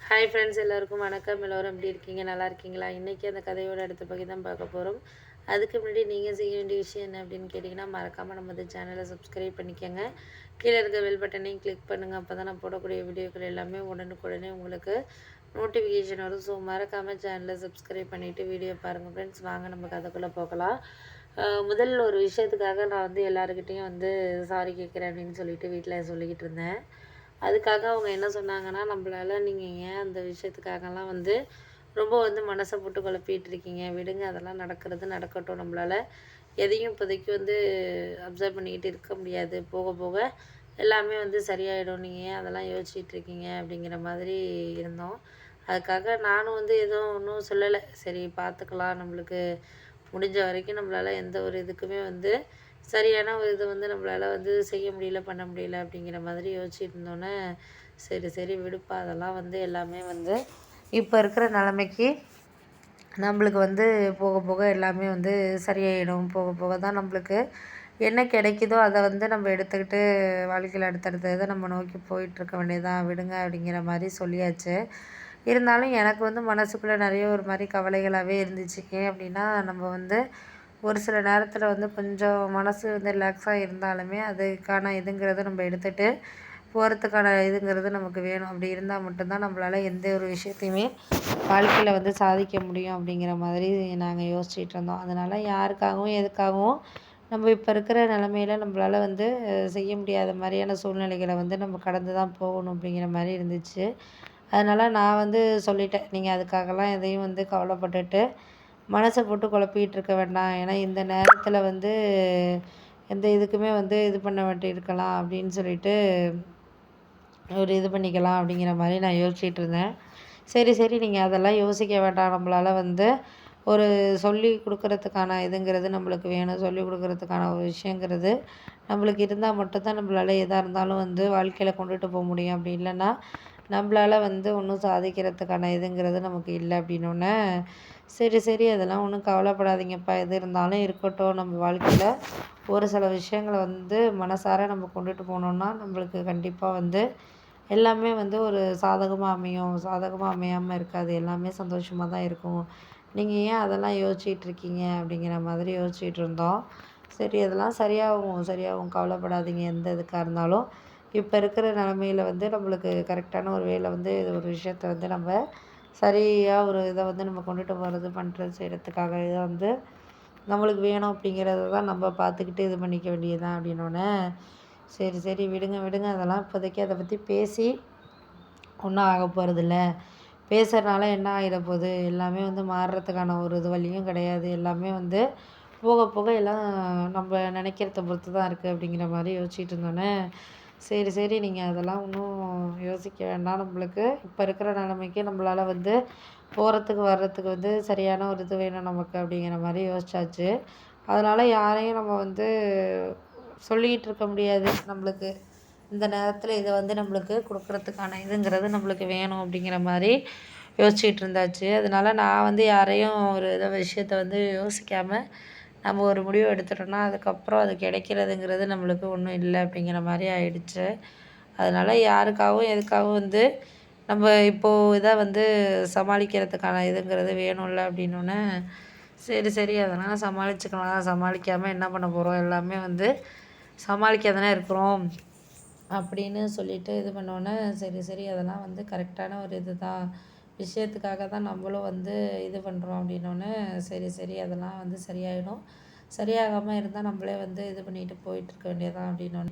Hi friends, எல்லோருக்கும் வணக்கம். எல்லோரும் எப்படி இருக்கீங்க? நல்லா இருக்கீங்களா? இன்றைக்கி அந்த கதையோட அடுத்த பகுதி தான் பார்க்க போகிறோம். அதுக்கு முன்னாடி நீங்கள் செய்ய வேண்டிய விஷயம் என்ன அப்படின்னு கேட்டிங்கன்னா, மறக்காமல் நம்ம சேனலை சப்ஸ்கிரைப் பண்ணிக்கோங்க. கீழே இருக்க பெல் பட்டனையும் கிளிக் பண்ணுங்கள். அப்போ தான் நான் போடக்கூடிய வீடியோக்கள் எல்லாமே உடனுக்குடனே உங்களுக்கு நோட்டிஃபிகேஷன் வரும். ஸோ மறக்காமல் சேனலை சப்ஸ்கிரைப் பண்ணிவிட்டு வீடியோ பாருங்கள் ஃப்ரெண்ட்ஸ். வாங்க நம்ம கதைக்குள்ளே போகலாம். முதல் ஒரு விஷயத்துக்காக நான் எல்லாருக்கிட்டேயும் சாரி கேட்குறேன் அப்படின்னு சொல்லிட்டு வீட்டில் சொல்லிக்கிட்டு இருந்தேன். அதுக்காக அவங்க என்ன சொன்னாங்கன்னா, "நம்மளால நீங்கள் ஏன் அந்த விஷயத்துக்காகலாம் ரொம்ப மனசை போட்டு குழப்பிட்டு இருக்கீங்க. விடுங்க, அதெல்லாம் நடக்கிறது நடக்கட்டும். நம்மளால எதையும் இப்போதைக்கு அப்சர்வ் பண்ணிக்கிட்டு இருக்க முடியாது. போக போக எல்லாமே சரியாயிடும். நீங்க ஏன் அதெல்லாம் யோசிச்சுட்டு இருக்கீங்க?" அப்படிங்கிற மாதிரி இருந்தோம். அதுக்காக நானும் எதுவும் ஒன்றும் சொல்லலை. சரி பார்த்துக்கலாம், நம்மளுக்கு முடிஞ்ச வரைக்கும் நம்மளால எந்த ஒரு இதுக்குமே சரியான ஒரு இது நம்மளால செய்ய முடியல, பண்ண முடியல அப்படிங்கிற மாதிரி யோசிச்சுட்டு இருந்தோன்னே, சரி சரி விடுப்பா, அதெல்லாம் எல்லாமே இப்போ இருக்கிற நிலமைக்கு நம்மளுக்கு போக போக எல்லாமே சரியாயிடும். போக போக தான் நம்மளுக்கு என்ன கிடைக்குதோ அதை நம்ம எடுத்துக்கிட்டு வாழ்க்கையில் அடுத்தடுத்த இதை நம்ம நோக்கி போயிட்டுருக்க வேண்டியதான், விடுங்க அப்படிங்கிற மாதிரி சொல்லியாச்சு. இருந்தாலும் எனக்கு மனசுக்குள்ளே நிறைய ஒரு மாதிரி கவலைகளாகவே இருந்துச்சு. ஏன் அப்படின்னா, நம்ம ஒரு சில நேரத்தில் கொஞ்சம் மனசு ரிலாக்ஸாக இருந்தாலுமே அதுக்கான இதுங்கிறத நம்ம எடுத்துகிட்டு போகிறதுக்கான இதுங்கிறது நமக்கு வேணும். அப்படி இருந்தால் மட்டும்தான் நம்மளால் எந்த ஒரு விஷயத்தையுமே வாழ்க்கையில் சாதிக்க முடியும் அப்படிங்கிற மாதிரி நாங்கள் யோசிச்சுட்டு இருந்தோம். அதனால் யாருக்காகவும் எதுக்காகவும் நம்ம இப்போ இருக்கிற நிலமையில நம்மளால் செய்ய முடியாத மாதிரியான சூழ்நிலைகளை நம்ம கடந்து தான் போகணும் அப்படிங்கிற மாதிரி இருந்துச்சு. அதனால் நான் சொல்லிட்டேன், நீங்கள் அதுக்காகலாம் எதையும் கவலைப்பட்டுட்டு மனசை போட்டு குழப்பிக்கிட்டு இருக்க வேண்டாம். ஏன்னா இந்த நேரத்தில் எந்த இதுக்குமே இது பண்ண வேண்டியிருக்கலாம் அப்படின்னு சொல்லிட்டு ஒரு இது பண்ணிக்கலாம் அப்படிங்கிற மாதிரி நான் யோசிச்சுட்டு இருந்தேன். சரி சரி, நீங்கள் அதெல்லாம் யோசிக்க வேண்டாம். நம்மளால் ஒரு சொல்லி கொடுக்குறதுக்கான இதுங்கிறது நம்மளுக்கு வேணும். சொல்லி கொடுக்குறதுக்கான ஒரு விஷயங்கிறது நம்மளுக்கு இருந்தால் மட்டும்தான் நம்மளால் எதாக இருந்தாலும் வாழ்க்கையில் கொண்டுட்டு போக முடியும். அப்படி இல்லைன்னா நம்மளால் ஒன்றும் சாதிக்கிறதுக்கான இதுங்கிறது நமக்கு இல்லை அப்படின்னோடனே, சரி சரி அதெல்லாம் ஒன்றும் கவலைப்படாதீங்கப்பா, எது இருந்தாலும் இருக்கட்டும். நம்ம வாழ்க்கையில் ஒரு சில விஷயங்களை மனசார நம்ம கொண்டுட்டு போனோம்னா நம்மளுக்கு கண்டிப்பாக எல்லாமே ஒரு சாதகமாக அமையும். சாதகமாக அமையாமல் இருக்காது. எல்லாமே சந்தோஷமாக தான் இருக்கும். நீங்கள் ஏன் அதெல்லாம் யோசிச்சுட்டு இருக்கீங்க அப்படிங்கிற மாதிரி யோசிச்சுட்டு இருந்தோம். சரி, அதெல்லாம் சரியாகும் சரியாகும், கவலைப்படாதீங்க. எந்த இதுக்காக இருந்தாலும் இப்போ இருக்கிற நிலமையில நம்மளுக்கு கரெக்டான ஒரு வேலை இது ஒரு விஷயத்த நம்ம சரியாக ஒரு இதை நம்ம கொண்டுட்டு போகிறது, பண்ணுறது, செய்கிறதுக்காக இதை நம்மளுக்கு வேணும் அப்படிங்கிறத தான் நம்ம பார்த்துக்கிட்டு இது பண்ணிக்க வேண்டியது தான் அப்படின்னோடனே, சரி சரி விடுங்க விடுங்க, அதெல்லாம் இப்போதைக்கு அதை பற்றி பேசி ஒன்றும் ஆக போகிறதில்ல. பேசுகிறனால என்ன ஆகிட போகுது? எல்லாமே மாறுறதுக்கான ஒரு இது வழியும் கிடையாது. எல்லாமே போக போக எல்லாம் நம்ம நினைக்கிறத பொறுத்து தான் இருக்குது அப்படிங்கிற மாதிரி யோசிச்சுட்டு இருந்தோன்னே, சரி சரி நீங்கள் அதெல்லாம் ஒன்றும் யோசிக்க வேண்டாம். நம்மளுக்கு இப்போ இருக்கிற நிலமைக்கு நம்மளால் போகிறதுக்கு வர்றதுக்கு சரியான ஒரு இது வேணும் நமக்கு அப்படிங்கிற மாதிரி யோசிச்சாச்சு. அதனால் யாரையும் நம்ம சொல்லிக்கிட்டு இருக்க முடியாது. நம்மளுக்கு இந்த நேரத்தில் இதை நம்மளுக்கு கொடுக்குறதுக்கான இதுங்கிறது நம்மளுக்கு வேணும் அப்படிங்கிற மாதிரி யோசிச்சுட்டு இருந்தாச்சு. அதனால நான் யாரையும் ஒரு விஷயத்த யோசிக்காமல் நம்ம ஒரு முடிவு எடுத்துட்டோம்னா அதுக்கப்புறம் அது கிடைக்கிறதுங்கிறது நம்மளுக்கு ஒன்றும் இல்லை அப்படிங்கிற மாதிரி ஆயிடுச்சு. அதனால் யாருக்காகவும் எதுக்காகவும் நம்ம இப்போது இதை சமாளிக்கிறதுக்கான இதுங்கிறது வேணும்ல அப்படின்னோடனே, சரி சரி அதெல்லாம் சமாளிச்சுக்கலாம். சமாளிக்காமல் என்ன பண்ண போகிறோம்? எல்லாமே சமாளிக்க தானே இருக்கிறோம் அப்படின்னு சொல்லிட்டு இது பண்ணோன்னே, சரி சரி அதெல்லாம் கரெக்டான ஒரு இது தான், விஷயத்துக்காக தான் நம்மளும் இது பண்ணுறோம் அப்படின்னோடனே, சரி சரி அதெல்லாம் சரியாயிடும். சரியாகாமல் இருந்தால் நம்மளே இது பண்ணிட்டு போயிட்டுருக்க வேண்டியது தான் அப்படின்னோடனே